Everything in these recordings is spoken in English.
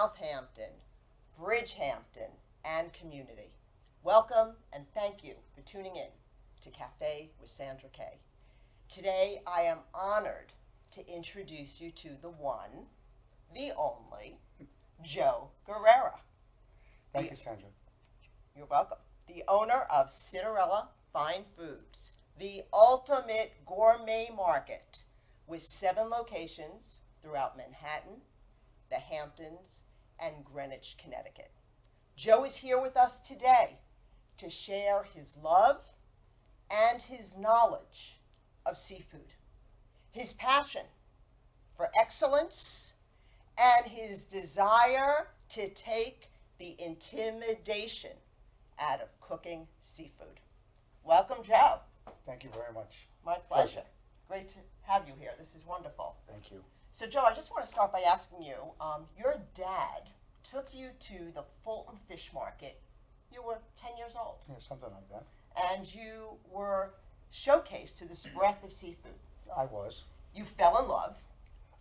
Southampton, Bridgehampton, and community. Welcome and thank you for tuning in to Café with Sandra K. Today I am honored to introduce you to the one, the only, Joe Gurrera. Thank you, Sandra. You're welcome. The owner of Citarella Fine Foods, the ultimate gourmet market with 7 locations throughout Manhattan, the Hamptons, and Greenwich, Connecticut. Joe is here with us today to share his love and his knowledge of seafood, his passion for excellence, and his desire to take the intimidation out of cooking seafood. Welcome, Joe. Thank you very much. My pleasure. Great to have you here. This is wonderful. Thank you. So, Joe, I just want to start by asking you, your dad took you to the Fulton Fish Market. You were 10 years old. Yeah, something like that. And you were showcased to this breadth of seafood. I was. You fell in love.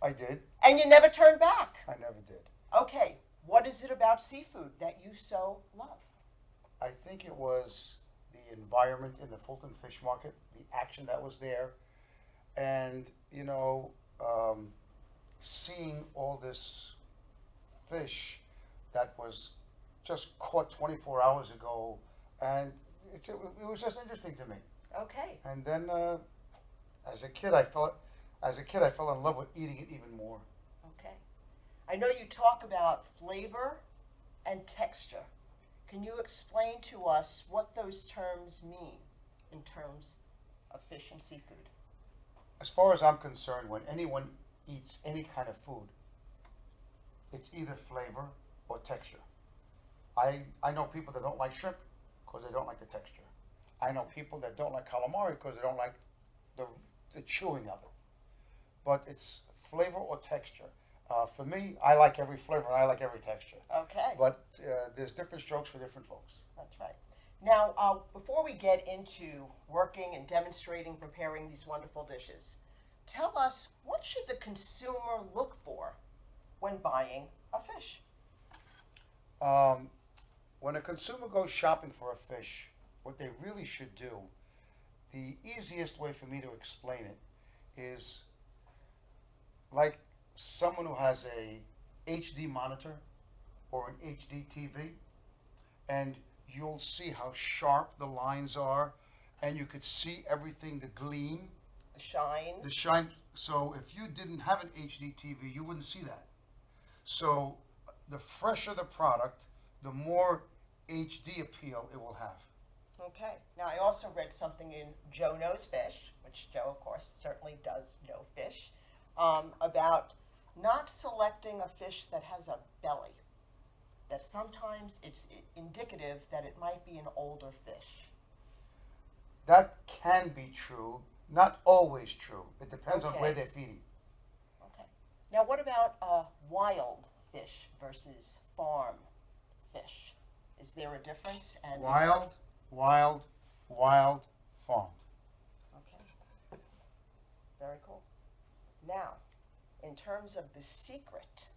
I did. And you never turned back. I never did. Okay, what is it about seafood that you so love? I think it was the environment in the Fulton Fish Market, the action that was there, and, seeing all this fish that was just caught 24 hours ago, and it was just interesting to me. Okay. And then, as a kid, I fell in love with eating it even more. Okay. I know you talk about flavor and texture. Can you explain to us what those terms mean in terms of fish and seafood? As far as I'm concerned, when anyone eats any kind of food, it's either flavor or texture. I know people that don't like shrimp because they don't like the texture. I know people that don't like calamari because they don't like the chewing of it. But it's flavor or texture. For me, I like every flavor and I like every texture. Okay. But there's different strokes for different folks. That's right. Now, before we get into working and demonstrating preparing these wonderful dishes, tell us, what should the consumer look for when buying a fish? When a consumer goes shopping for a fish, what they really should do, the easiest way for me to explain it is like someone who has a HD monitor or an HD TV, and you'll see how sharp the lines are, and you could see everything, the gleam. The shine. The shine. So if you didn't have an HD TV, you wouldn't see that. So the fresher the product, the more HD appeal it will have. Okay. Now, I also read something in Joe Knows Fish, which Joe, of course, certainly does know fish, about not selecting a fish that has a belly. That sometimes it's indicative that it might be an older fish. That can be true, not always true. It depends on Okay. where they're feeding. Okay. Now, what about wild fish versus farm fish? Is there a difference? And Wild, farmed. Okay. Very cool. Now, in terms of the secret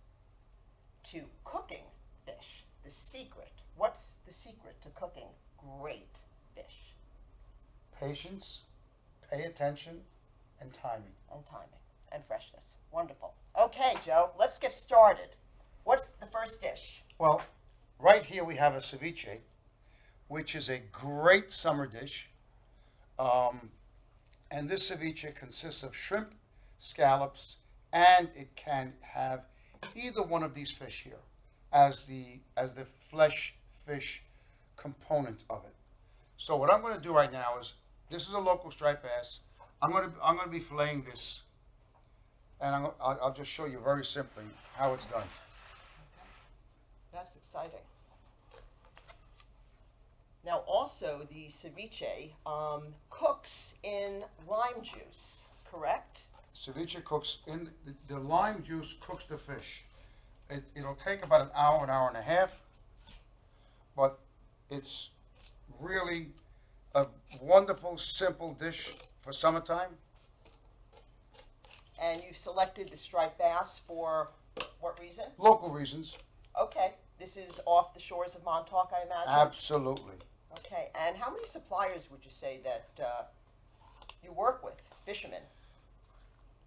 to cooking fish, what's the secret to cooking great fish? Patience, pay attention, and timing. And timing and freshness. Wonderful. Okay, Joe, let's get started. What's the first dish? Well, right here we have a ceviche, which is a great summer dish. And this ceviche consists of shrimp, scallops, and it can have either one of these fish here as the flesh fish component of it. So what I'm going to do right now is, this is a local striped bass. I'm going to be filleting this, and I'll just show you very simply how it's done. That's exciting. Now, also, the ceviche cooks in lime juice, correct? Ceviche cooks in the lime juice cooks the fish. It'll take about an hour and a half, but it's really a wonderful, simple dish for summertime. And you've selected the striped bass for what reason? Local reasons. Okay, this is off the shores of Montauk, I imagine? Absolutely. Okay, and how many suppliers would you say that you work with, fishermen,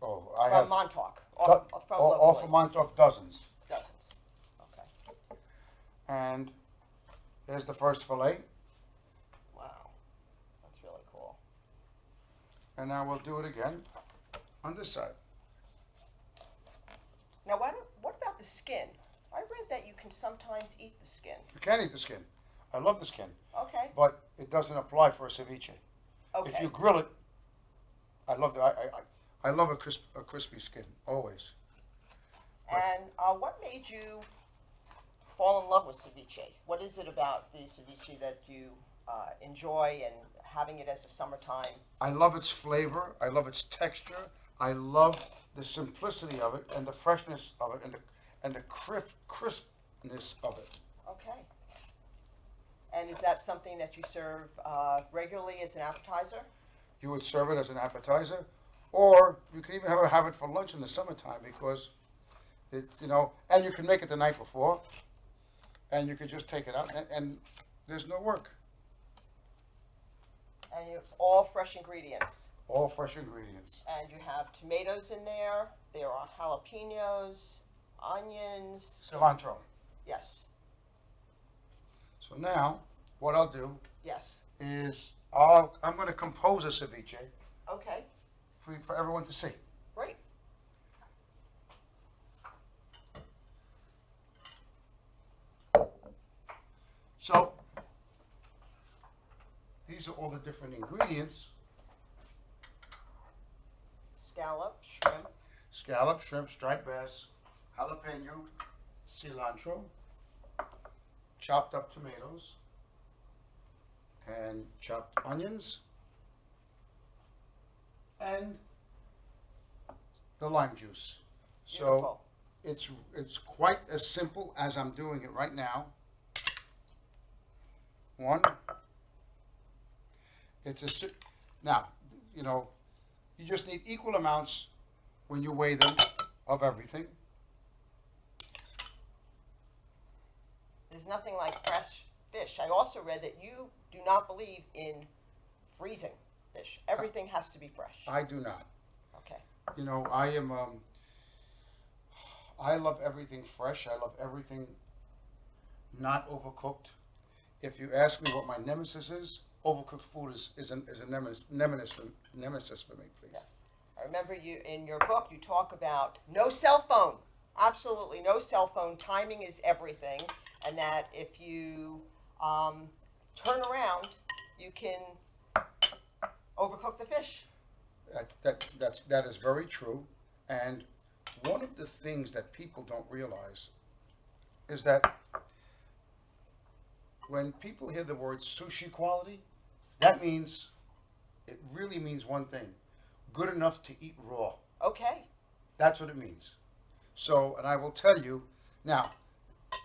Oh, I from have Montauk, from all from locally? Montauk, dozens. Dozens. Okay. And here's the first fillet. Wow, that's really cool. And now we'll do it again on this side. Now, what about the skin? I read that you can sometimes eat the skin. You can eat the skin. I love the skin, Okay. but it doesn't apply for a ceviche. Okay. If you grill it, I love I love a crispy skin always. And what made you fall in love with ceviche? What is it about the ceviche that you enjoy and having it as a summertime? I love its flavor. I love its texture. I love the simplicity of it and the freshness of it and the crispness of it. Okay. And is that something that you serve regularly as an appetizer? You would serve it as an appetizer, or you can even have it for lunch in the summertime because it's, and you can make it the night before, and you can just take it out, and there's no work. And it's all fresh ingredients. All fresh ingredients. And you have tomatoes in there. There are jalapenos, onions. Cilantro. Yes. So now, what I'll do Yes. is I'm going to compose a ceviche Okay. for everyone to see. Great. So, these are all the different ingredients. Scallop, shrimp. Scallop, shrimp, striped bass, jalapeno, cilantro, chopped up tomatoes, and chopped onions, and the lime juice. So Beautiful. it's quite as simple as I'm doing it right now. One. Now, you just need equal amounts when you weigh them of everything. There's nothing like fresh fish. I also read that you do not believe in freezing fish. Everything has to be fresh. I do not. Okay. I love everything fresh. I love everything not overcooked. If you ask me what my nemesis is, overcooked food is a nemesis for me, please. Yes. I remember you in your book, you talk about no cell phone. Absolutely no cell phone. Timing is everything. And that if you turn around, you can overcook the fish. That is very true. And one of the things that people don't realize is that when people hear the word sushi quality, that means, it really means one thing: good enough to eat raw. Okay. That's what it means. So, and I will tell you now,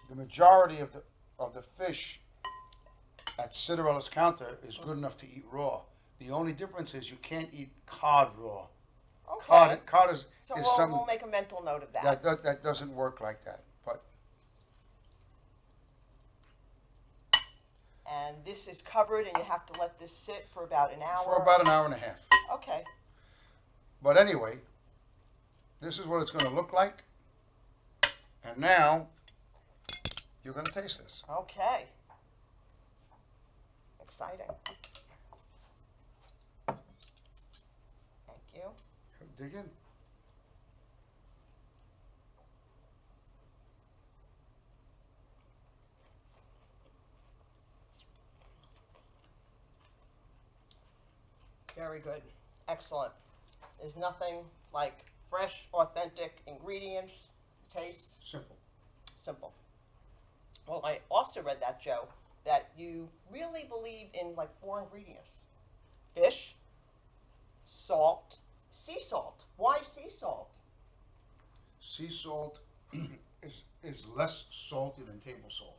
the majority of the fish at Citarella's counter is good enough to eat raw. The only difference is you can't eat cod raw. Okay. Cod is So is we'll make a mental note of that. that doesn't work like that. But And this is covered, and you have to let this sit for about an hour. for about an hour and a half. Okay. But anyway, this is what it's going to look like. And now you're going to taste this. Okay. Exciting. Thank you. Dig in. Very good. Excellent. There's nothing like fresh, authentic ingredients. Taste Simple. simple. Well, I also read that, Joe, that you really believe in like 4 ingredients: fish, salt, sea salt. Why sea salt? Sea salt is less salty than table salt.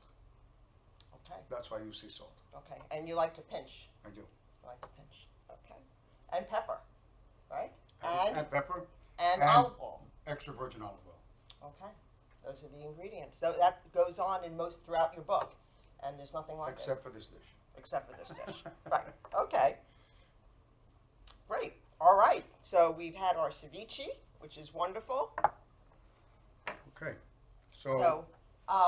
Okay. That's why I use sea salt. Okay. And you like to pinch. I do. You like to pinch. Okay. And pepper, right? And pepper. And and olive oil. Extra virgin olive oil. Okay. Those are the ingredients. So that goes on in most throughout your book, and there's nothing like it. Except for this dish. Except for this dish. Right. Okay. Great. All right. So we've had our ceviche, which is wonderful. Okay. So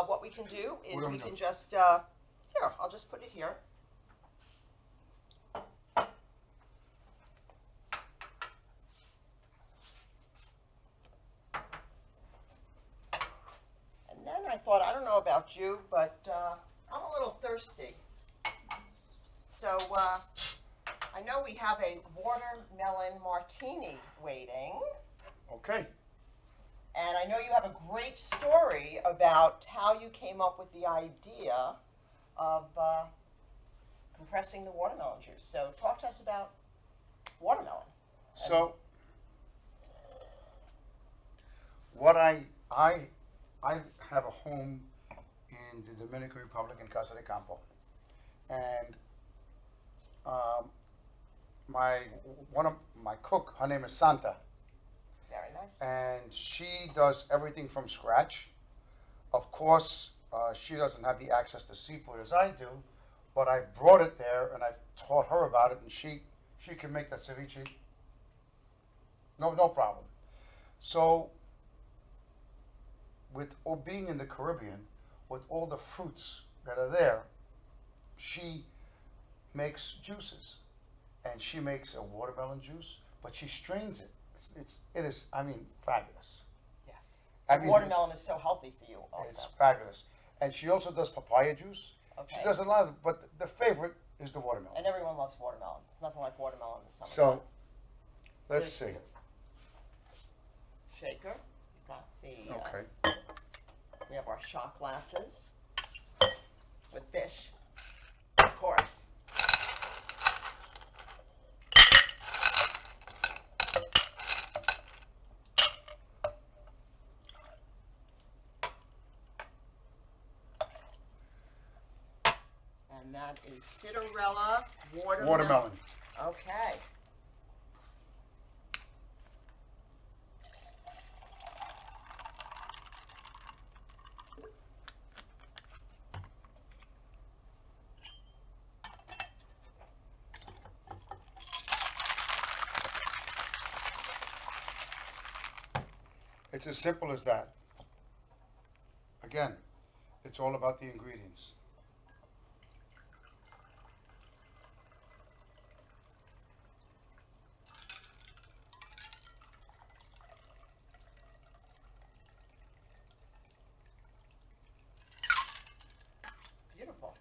what we can do is What do we we do? can just, here, I'll just put it here. And then I thought, I don't know about you, but I'm a little thirsty. So I know we have a watermelon martini waiting. Okay. And I know you have a great story about how you came up with the idea of compressing the watermelon juice. So talk to us about watermelon. So, what I have a home in the Dominican Republic in Casa de Campo, and one of my cook, her name is Santa, Very nice. and she does everything from scratch. Of course, she doesn't have the access to seafood as I do, but I've brought it there and I've taught her about it, and she can make that ceviche. No problem. So, with being in the Caribbean, with all the fruits that are there, she makes juices, and she makes a watermelon juice, but she strains it. It is, I mean, fabulous. Yes. I mean, Watermelon is so healthy for you It's also. fabulous. And she also does papaya juice. Okay. She does a lot of, but the favorite is the watermelon. And everyone loves watermelon. There's nothing like watermelon in the summer. So, let's see. Shaker. You've got the, Okay. we have our shot glasses with fish, of course. And that is Citarella Watermelon. Okay. It's as simple as that. Again, it's all about the ingredients. Beautiful.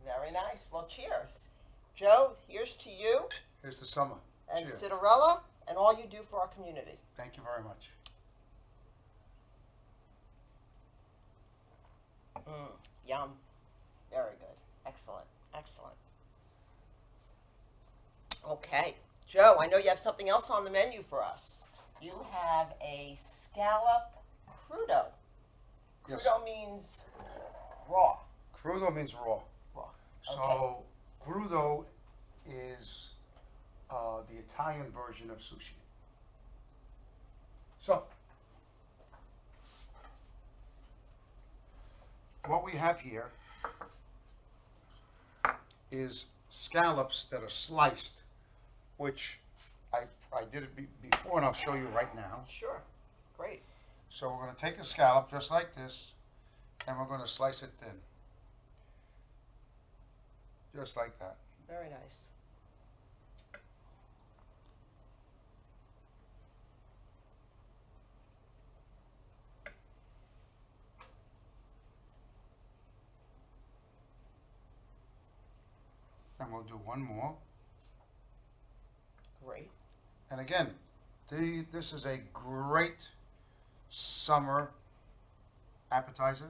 Very nice. Well, cheers. Joe, here's to you Here's the summer. and Cheers. Citarella and all you do for our community. Thank you very much. Yum. Very good. Excellent. Excellent. Okay. Joe, I know you have something else on the menu for us. You have a scallop crudo. Yes. Crudo means raw. Crudo means raw. Raw. So, crudo is the Italian version of sushi. So, what we have here is scallops that are sliced, which I did it before, and I'll show you right now. Sure. Great. So we're going to take a scallop just like this, and we're going to slice it thin. Just like that. Very nice. And we'll do one more. Great. And again, this is a great summer appetizer.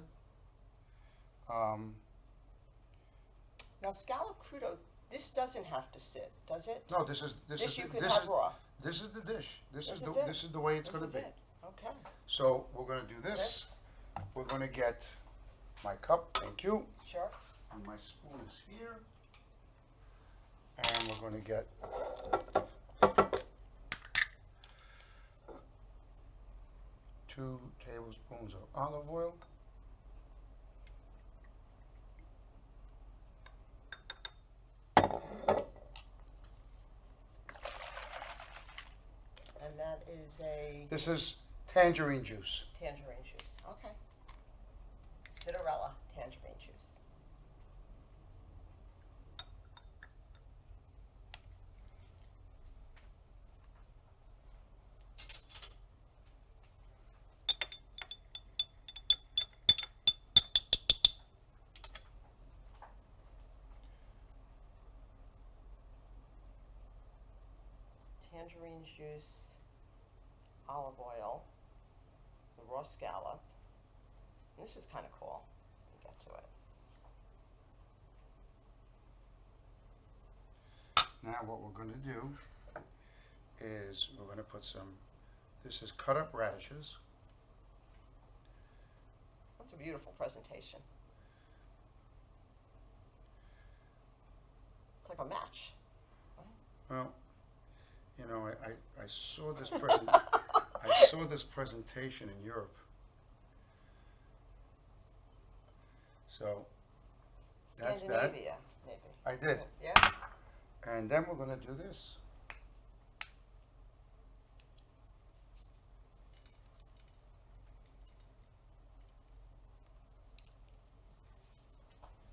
Now, scallop crudo, this doesn't have to sit, does it? No, this is This you could this have is raw. this is the dish. This is it. This is the way it's This going is to be. it. Okay. So we're going to do this. We're going to get my cup. Thank you. Sure. And my spoon is here. And we're going to get two tablespoons of olive oil. And that is a This is tangerine juice. tangerine juice. Okay. Citarella tangerine juice. Tangerine juice, olive oil, the raw scallop. This is kind of cool. Let me get to it. Now what we're going to do is we're going to put some, this is cut up radishes. That's a beautiful presentation. It's like a match. Well, you know, I saw this I saw this presentation in Europe. So that's that. Scandinavia, maybe. I did. Yeah. And then we're going to do this.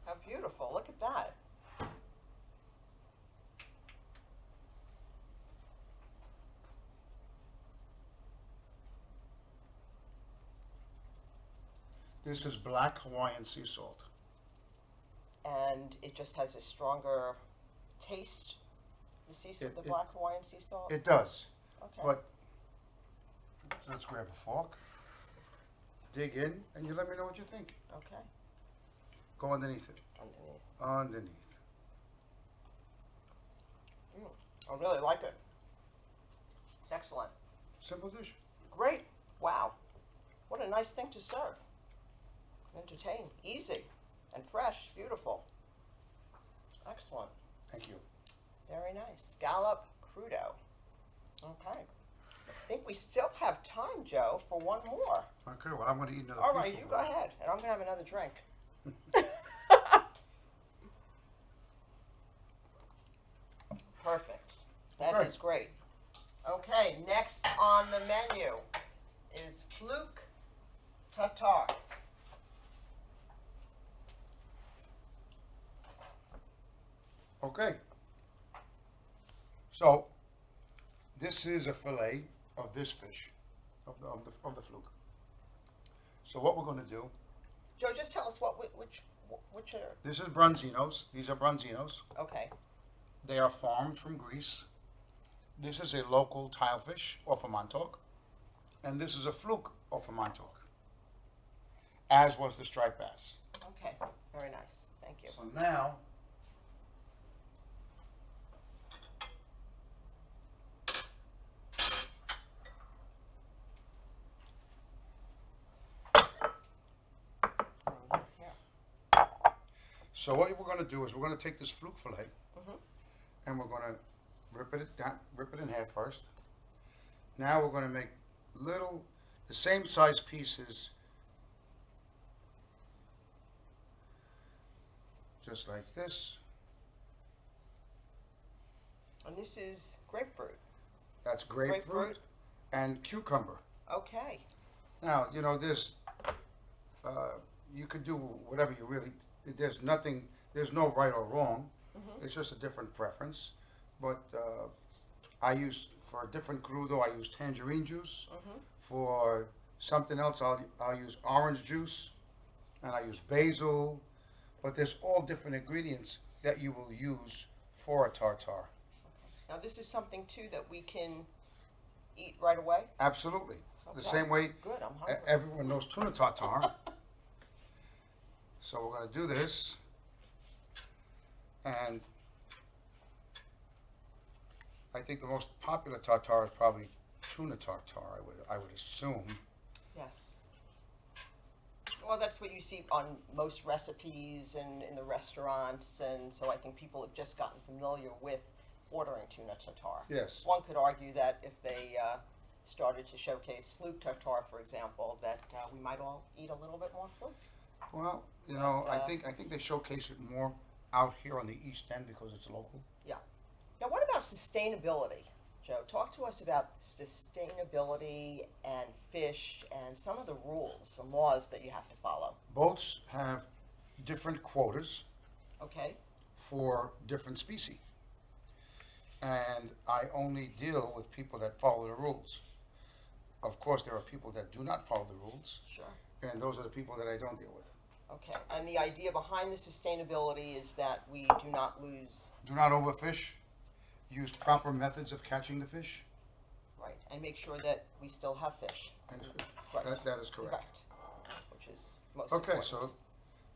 How beautiful. Look at that. This is black Hawaiian sea salt. And it just has a stronger taste, the black Hawaiian sea salt? It does. Okay. But so let's grab a fork, dig in, and you let me know what you think. Okay. Go underneath it. Underneath. Underneath. I really like it. It's excellent. Simple dish. Great. Wow. What a nice thing to serve. Entertain. Easy and fresh. Beautiful. Excellent. Thank you. Very nice. Scallop Crudo. Okay. I think we still have time, Joe, for one more. Okay, well, I'm going to eat another All piece right, you go before- ahead. And I'm going to have another drink. Perfect. That is Okay. great. Okay, next on the menu is fluke tartare. Okay. So, this is a fillet of this fish, of the fluke. So what we're going to do, Joe, just tell us which are. this is Bronzinos. These are Bronzinos. Okay. They are farmed from Greece. This is a local tilefish off of Montauk. And this is a fluke off of Montauk, as was the striped bass. Okay. Very nice. Thank you. So now, Yeah. so what we're going to do is we're going to take this fluke fillet, Mhm. and we're going to rip it in half first. Now we're going to make the same size pieces, just like this. And this is grapefruit. That's grapefruit, Grapefruit. and cucumber. Okay. Now, you know, you could do whatever you really, there's no right or wrong. It's just a different preference. But for a different crudo, I use tangerine juice. For something else, I'll use orange juice, and I use basil. But there's all different ingredients that you will use for a tartare. Now this is something too that we can eat right away. Absolutely. The Okay. same way Good. I'm hungry. everyone knows tuna tartare. So we're going to do this. And I think the most popular tartare is probably tuna tartare, I would assume. Yes. Well, Well, that's what you see on most recipes and in the restaurants, and so I think people have just gotten familiar with ordering tuna tartare. Yes. One could argue that if they started to showcase fluke tartare, for example, that we might all eat a little bit more fluke. Well, you know, But, I think they showcase it more out here on the East End because it's local. Yeah. Now, what about sustainability? Joe, talk to us about sustainability and fish and some of the rules and laws that you have to follow. Boats have different quotas Okay? for different species. And I only deal with people that follow the rules. Of course, there are people that do not follow the rules, Sure. and those are the people that I don't deal with. Okay. And the idea behind the sustainability is that we do not lose, Do not overfish. Use proper methods of catching the fish. right, and make sure that we still have fish. And Right. that is correct. Correct. Which is most Okay, important. so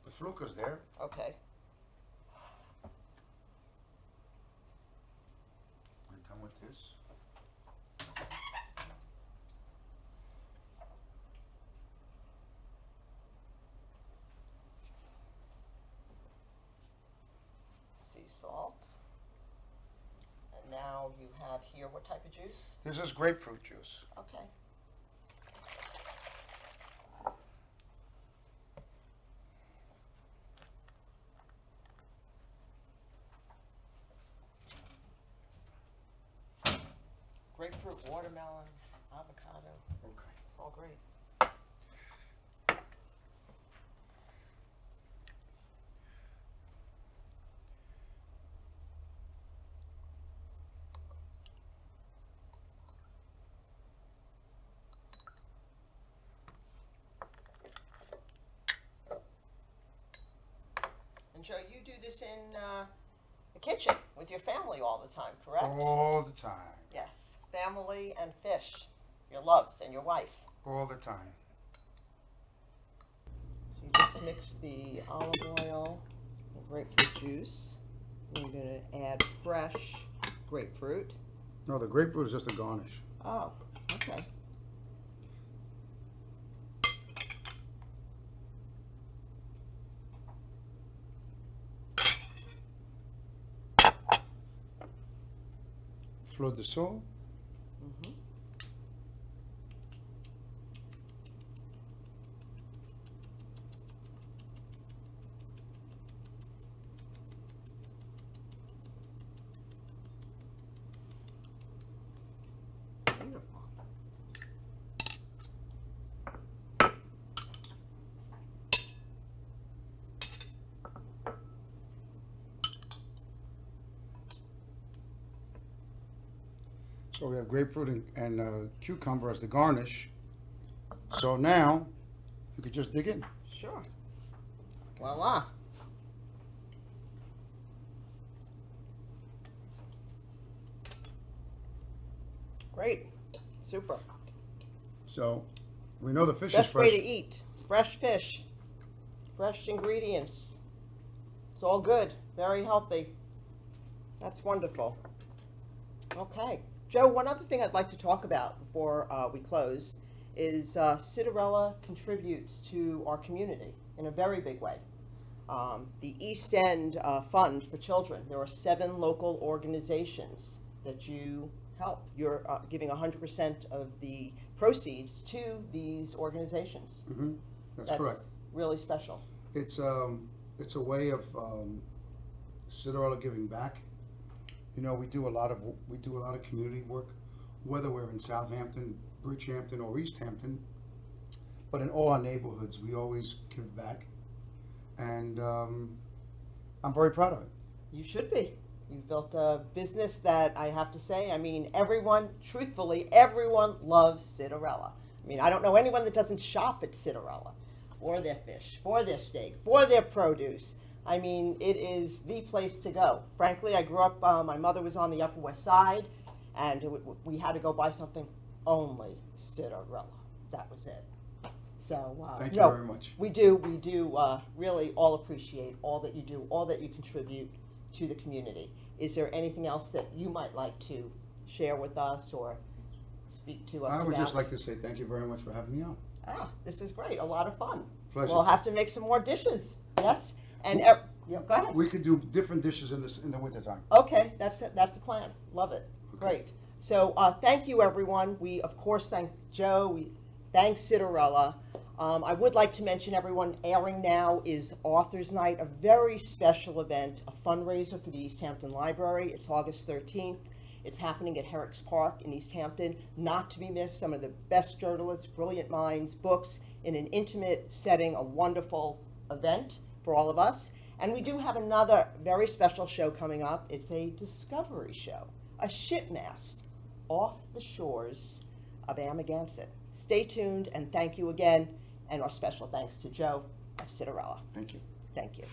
the fluke is there. Okay. We're done with this. Sea salt. And now you have here, what type of juice? This is grapefruit juice. Okay. Grapefruit, watermelon, avocado, Okay. it's all great. And Joe, you do this in the kitchen with your family all the time, correct? All the time. Yes, family and fish, your loves and your wife. All the time. So you just mix the olive oil and grapefruit juice. You're going to add fresh grapefruit. No, the grapefruit is just a garnish. Oh, okay. Fleur de sel. Mm-hmm. Beautiful. So we have grapefruit and cucumber as the garnish. So now you could just dig in. Sure. Voila. Great. Super. So we know the fish is Best fresh. way to eat. Fresh fish. Fresh ingredients. It's all good. Very healthy. That's wonderful. Okay. Joe, one other thing I'd like to talk about before we close is Citarella contributes to our community in a very big way. The East End Fund for Children, there are 7 local organizations that you help. You're giving 100% of the proceeds to these organizations. Mm-hmm. That's correct. Really special. It's a way of Citarella giving back. You know, we do a lot of community work, whether we're in Southampton, Bridgehampton, or East Hampton. But in all our neighborhoods, we always give back, and I'm very proud of it. You should be. You've built a business that I have to say, I mean, everyone, truthfully, everyone loves Citarella. I mean, I don't know anyone that doesn't shop at Citarella for their fish, for their steak, for their produce. I mean, it is the place to go. Frankly, I grew up, my mother was on the Upper West Side, and we had to go buy something, only Citarella. That was it. So, Thank you very much. We do really all appreciate all that you do, all that you contribute to the community. Is there anything else that you might like to share with us or speak to us about? I would just like to say thank you very much for having me on. This is great. A lot of fun. Pleasure. We'll have to make some more dishes, yes? And, yeah, go ahead. We could do different dishes in the wintertime. Okay, that's it, that's the plan. Love it. Great. So thank you, everyone. We, of course, thank Joe. We thank Citarella. I would like to mention, everyone, airing now is Authors Night, a very special event, a fundraiser for the East Hampton Library. It's August 13th. It's happening at Herrick's Park in East Hampton. Not to be missed, some of the best journalists, brilliant minds, books in an intimate setting, a wonderful event for all of us. And we do have another very special show coming up. It's a discovery show, a ship mast off the shores of Amagansett. Stay tuned, and thank you again, and our special thanks to Joe of Citarella. Thank you. Thank you.